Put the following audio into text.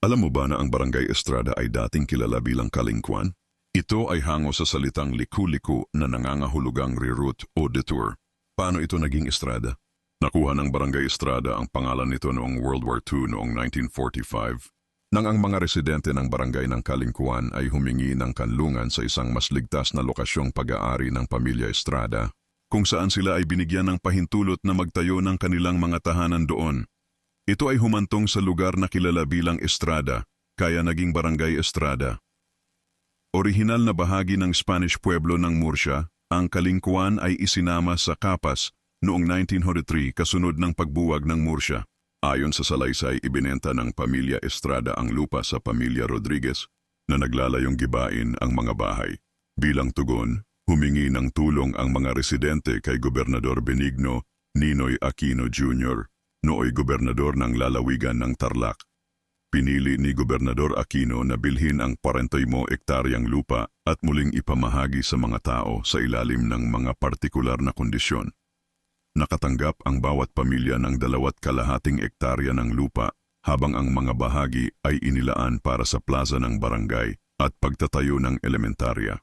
Alam mo ba na ang Barangay Estrada ay dating kilala bilang Kalingkuan? Ito ay hango sa salitang liku-liku na nangangahulugang reroute o detour. Paano ito naging Estrada? Nakuha ng Barangay Estrada ang pangalan nito noong World War II noong 1945, nang ang mga residente ng barangay ng Kalingkuan ay humingi ng kanlungan sa isang mas ligtas na lokasyong pag-aari ng pamilya Estrada, kung saan sila ay binigyan ng pahintulot na magtayo ng kanilang mga tahanan doon. Ito ay humantong sa lugar na kilala bilang Estrada, kaya naging Barangay Estrada. Orihinal na bahagi ng Spanish Pueblo ng Murcia, ang Kalingkuan ay isinama sa Capas noong 1903 kasunod ng pagbuwag ng Murcia. Ayon sa salaysay, ibinenta ng pamilya Estrada ang lupa sa pamilya Rodriguez na naglalayong gibain ang mga bahay. Bilang tugon, humingi ng tulong ang mga residente kay Gobernador Benigno Ninoy Aquino Jr., nooy gobernador ng lalawigan ng Tarlac. Pinili ni Gobernador Aquino na bilhin ang 40 ektaryang lupa at muling ipamahagi sa mga tao sa ilalim ng mga partikular na kondisyon. Nakatanggap ang bawat pamilya ng 2.5 ektarya ng lupa habang ang mga bahagi ay inilaan para sa plaza ng barangay at pagtatayo ng elementarya.